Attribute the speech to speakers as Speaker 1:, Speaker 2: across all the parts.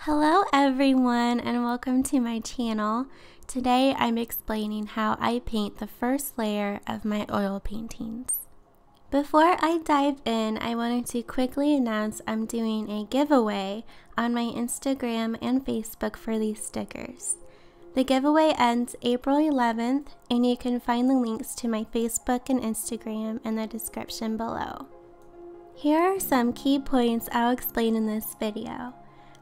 Speaker 1: Hello everyone and welcome to my channel. Today I'm explaining how I paint the first layer of my oil paintings. Before I dive in, I wanted to quickly announce I'm doing a giveaway on my Instagram and Facebook for these stickers. The giveaway ends April 11th and you can find the links to my Facebook and Instagram in the description below. Here are some key points I'll explain in this video.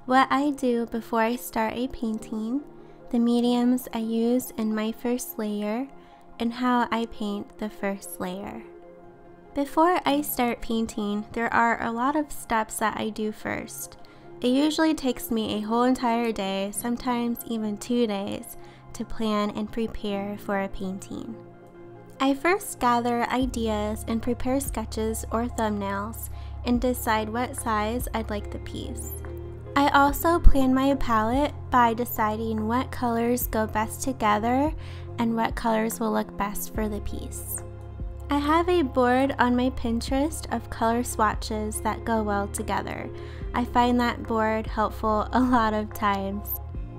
Speaker 1: What I do before I start a painting, the mediums I use in my first layer, and how I paint the first layer. Before I start painting, there are a lot of steps that I do first. It usually takes me a whole entire day, sometimes even 2 days, to plan and prepare for a painting. I first gather ideas and prepare sketches or thumbnails and decide what size I'd like the piece. I also plan my palette by deciding what colors go best together and what colors will look best for the piece. I have a board on my Pinterest of color swatches that go well together. I find that board helpful a lot of times.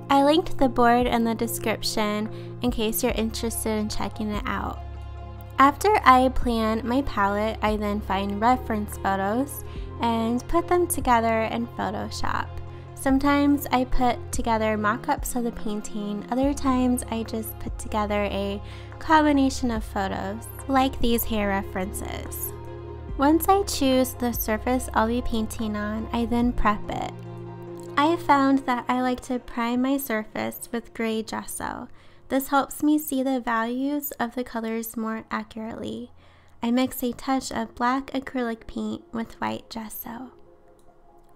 Speaker 1: I linked the board in the description in case you're interested in checking it out. After I plan my palette, I then find reference photos and put them together in Photoshop. Sometimes I put together mock-ups of the painting, other times I just put together a combination of photos, like these hair references. Once I choose the surface I'll be painting on, I then prep it. I found that I like to prime my surface with gray gesso. This helps me see the values of the colors more accurately. I mix a touch of black acrylic paint with white gesso.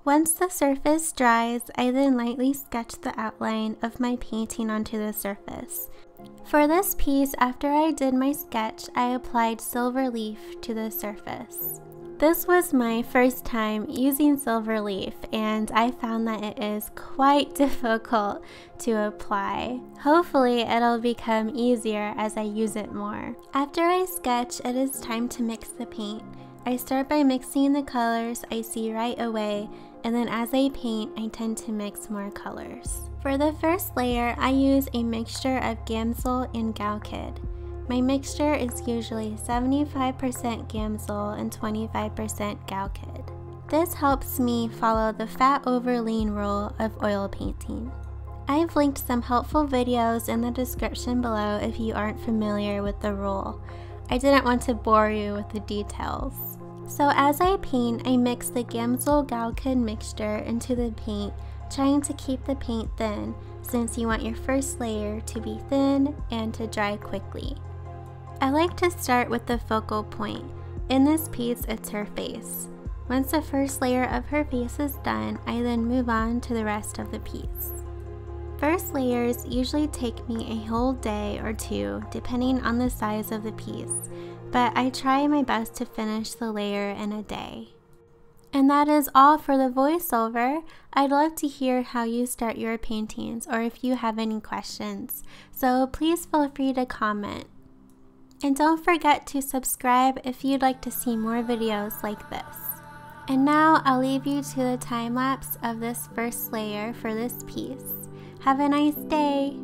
Speaker 1: Once the surface dries, I then lightly sketch the outline of my painting onto the surface. For this piece, after I did my sketch, I applied silver leaf to the surface. This was my first time using silver leaf and I found that it is quite difficult to apply. Hopefully it'll become easier as I use it more. After I sketch, it is time to mix the paint. I start by mixing the colors I see right away, and then as I paint, I tend to mix more colors. For the first layer, I use a mixture of Gamsol and Galkyd. My mixture is usually 75% Gamsol and 25% Galkyd. This helps me follow the fat over lean rule of oil painting. I've linked some helpful videos in the description below if you aren't familiar with the rule. I didn't want to bore you with the details. So as I paint, I mix the Gamsol Galkyd mixture into the paint, trying to keep the paint thin since you want your first layer to be thin and to dry quickly. I like to start with the focal point. In this piece, it's her face. Once the first layer of her face is done, I then move on to the rest of the piece. First layers usually take me a whole day or two, depending on the size of the piece, but I try my best to finish the layer in a day. And that is all for the voiceover. I'd love to hear how you start your paintings or if you have any questions, so please feel free to comment. And don't forget to subscribe if you'd like to see more videos like this. And now I'll leave you to the time lapse of this first layer for this piece. Have a nice day!